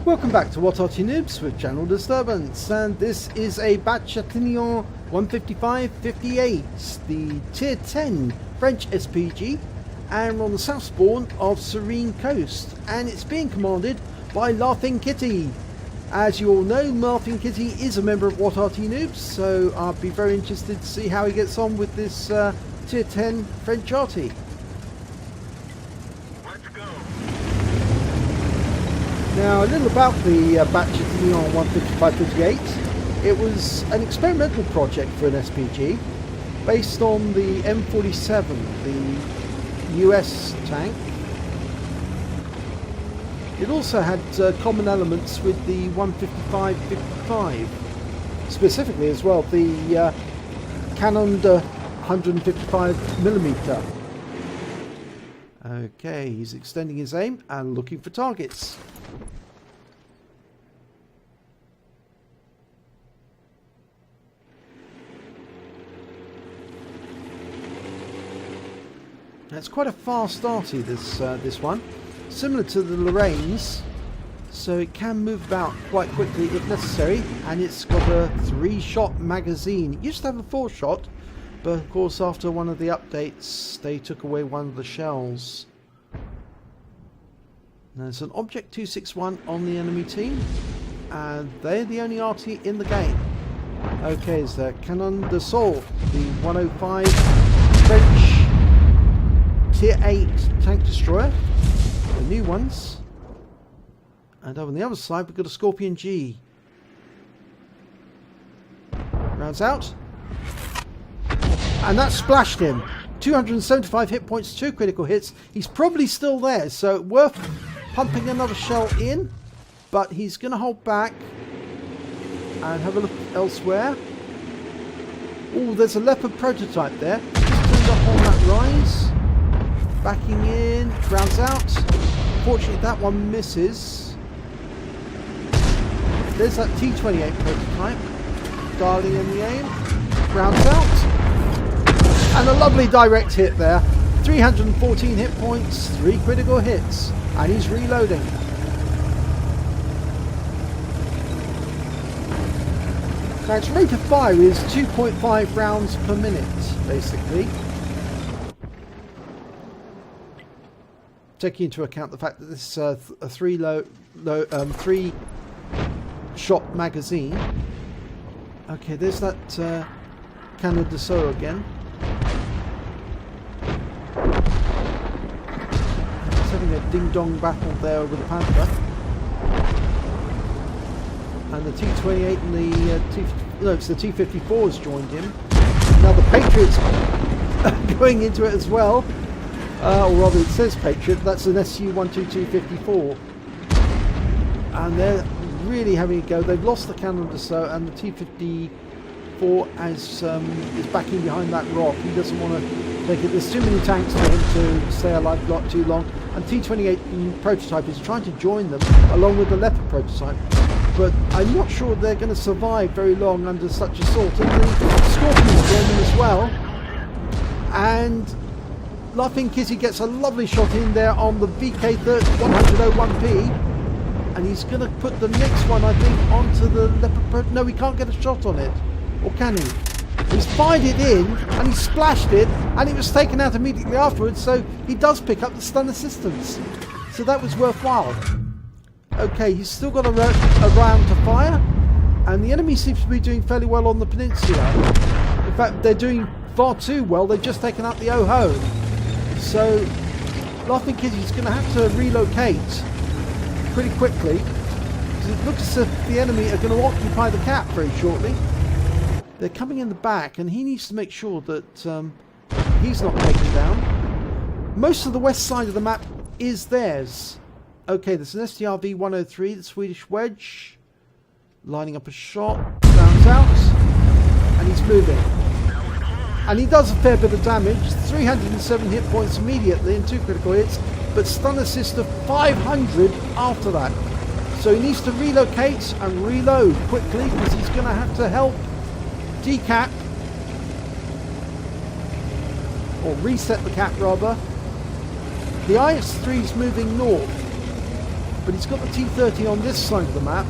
Welcome back to What Arty Noobs with Channel Disturbance, and this is a Bat Châtillon 155-58, the Tier 10 French SPG, and we're on the south spawn of Serene Coast, and it's being commanded by laughinkitti. As you all know, laughinkitti is a member of What Arty Noobs, so I'll be very interested to see how he gets on with this Tier 10 French Arty. Now, a little about the Bat Châtillon 155-58. It was an experimental project for an SPG based on the M47, the US tank. It also had common elements with the 155-55, specifically as well the Canon 155mm. Okay, he's extending his aim and looking for targets. It's quite a fast Arty, this one, similar to the Lorraine's, so it can move about quite quickly if necessary, and it's got a 3-shot magazine. It used to have a 4-shot, but of course after one of the updates they took away one of the shells. There's an Object 261 on the enemy team, and they're the only Arty in the game. Okay, it's the Canon d'Assaut, the 105 French Tier 8 tank destroyer, the new ones. And over on the other side we've got a Scorpion G. Rounds out. And that splashed him. 275 hit points, 2 critical hits. He's probably still there, so worth pumping another shell in. But he's going to hold back and have a look elsewhere. Oh, there's a Leopard prototype there. Just turned up on that rise. Backing in, rounds out. Fortunately that one misses. There's that T28 prototype. Dialing in the aim. Rounds out. And a lovely direct hit there. 314 hit points, 3 critical hits. And he's reloading. Now its rate of fire is 2.5 rounds per minute, basically. Taking into account the fact that this is a 3-shot magazine. Okay, there's that Canon d'Assaut again. He's having a ding-dong battle there with the Panther. And the T28 and it's the T54 has joined him. Now the Patriot's going into it as well. Or rather it says Patriot, that's an SU-122-54. And they're really having a go. They've lost the Canon d'Assaut, and the T-54 is backing behind that rock. He doesn't want to take it. There's too many tanks for him to stay alive too long. And T-28 prototype is trying to join them along with the Leopard prototype. But I'm not sure they're going to survive very long under such assault. And the Scorpions join them as well. And laughinkitti gets a lovely shot in there on the VK101P, and he's going to put the next one, I think, onto the Leopard. No, he can't get a shot on it. Or can he? He's fired it in, and he splashed it, and it was taken out immediately afterwards, so he does pick up the stun assistance. So that was worthwhile. Okay, he's still got a round to fire, and the enemy seems to be doing fairly well on the peninsula. In fact, they're doing far too well. They've just taken out the Oho. So laughingkitti's going to have to relocate pretty quickly, because it looks as if the enemy are going to occupy the cap very shortly. They're coming in the back, and he needs to make sure that he's not taken down. Most of the west side of the map is theirs. Okay, there's an STRV-103, the Swedish Wedge, lining up a shot, rounds out, and he's moving. And he does a fair bit of damage, 307 hit points immediately and 2 critical hits, but stun assist of 500 after that. So he needs to relocate and reload quickly, because he's going to have to help decap, or reset the cap rather. The IS-3 is moving north. but he's got the T-30 on this side of the map,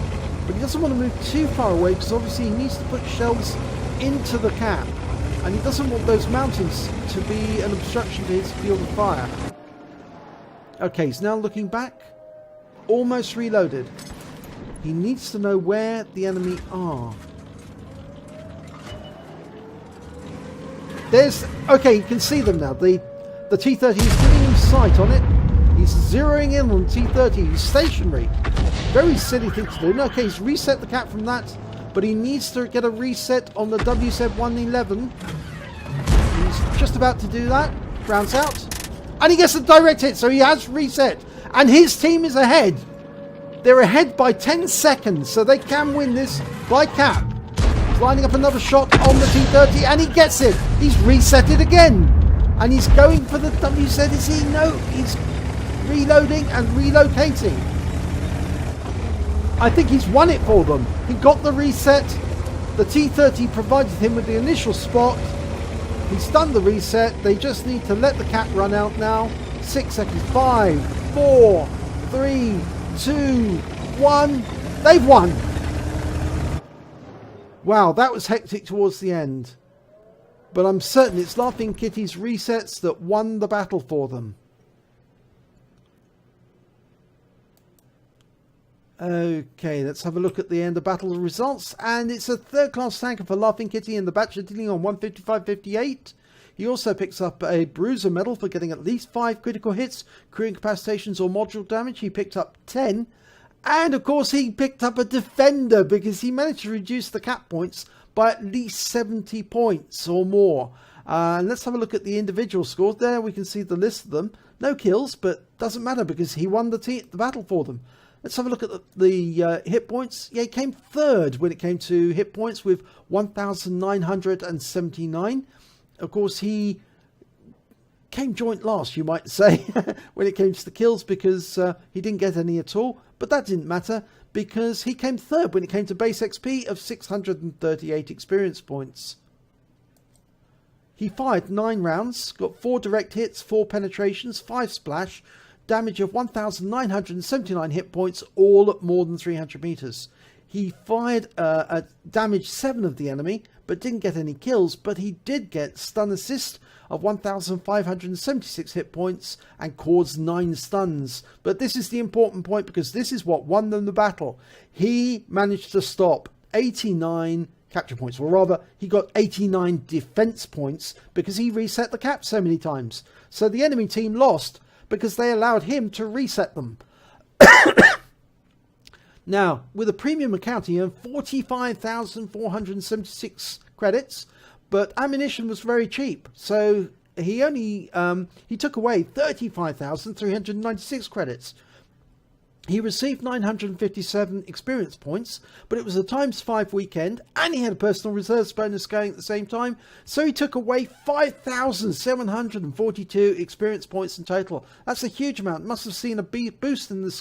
but he doesn't want to move too far away because obviously he needs to put shells into the cap, and he doesn't want those mountains to be an obstruction to his field of fire. Okay, he's now looking back, almost reloaded. He needs to know where the enemy are. There's... okay, you can see them now. The T-30 is giving him sight on it. He's zeroing in on T-30. He's stationary. Very silly thing to do. No, okay, he's reset the cap from that, but he needs to get a reset on the WZ-111. He's just about to do that. Rounds out. And he gets a direct hit, so he has reset. And his team is ahead. They're ahead by 10 seconds, so they can win this by cap. He's lining up another shot on the T-30, and he gets it. He's reset it again. And he's going for the WZ, is he? No, he's reloading and relocating. I think he's won it for them. He got the reset. The T-30 provided him with the initial spot. He's done the reset. They just need to let the cap run out now. 6 seconds. 5, 4, 3, 2, 1. They've won. Wow, that was hectic towards the end. But I'm certain it's Laughing Kitty's resets that won the battle for them. Okay, let's have a look at the end of battle results. And it's a third class tanker for Laughing Kitty in the Bat Châtillon on 155.58. He also picks up a bruiser medal for getting at least 5 critical hits, crew incapacitations or module damage. He picked up 10. And of course he picked up a defender because he managed to reduce the cap points by at least 70 points or more. And let's have a look at the individual scores. There we can see the list of them. No kills, but doesn't matter because he won the battle for them. Let's have a look at the hit points. Yeah, he came third when it came to hit points with 1,979. Of course, he came joint last, you might say, when it came to the kills because he didn't get any at all. But that didn't matter because he came third when it came to base XP of 638 experience points. He fired 9 rounds, got 4 direct hits, 4 penetrations, 5 splash, damage of 1,979 hit points, all at more than 300 meters. He fired damaged 7 of the enemy, but didn't get any kills, but he did get stun assist of 1,576 hit points and caused 9 stuns. But this is the important point because this is what won them the battle. He managed to stop 89 capture points, or rather he got 89 defense points because he reset the cap so many times. So the enemy team lost because they allowed him to reset them. Now, with a premium account, he earned 45,476 credits, but ammunition was very cheap. So he only he took away 35,396 credits. He received 957 experience points, but it was a ×5 weekend, and he had a personal reserves bonus going at the same time, so he took away 5,742 experience points in total. That's a huge amount. Must have seen a boost in the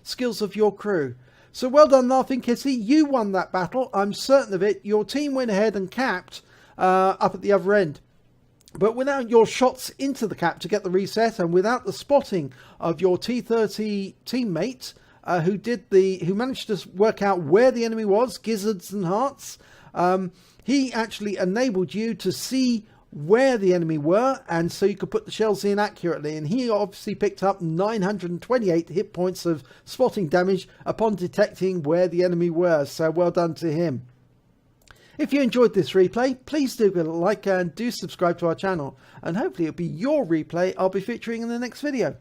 skills of your crew. So well done, Laughing Kitty. You won that battle. I'm certain of it. Your team went ahead and capped up at the other end. But without your shots into the cap to get the reset, and without the spotting of your T-30 teammate, who managed to work out where the enemy was, gizzards and hearts, he actually enabled you to see where the enemy were, and so you could put the shells in accurately. And he obviously picked up 928 hit points of spotting damage upon detecting where the enemy were. So well done to him. If you enjoyed this replay, please do give it a like and do subscribe to our channel. And hopefully it'll be your replay I'll be featuring in the next video.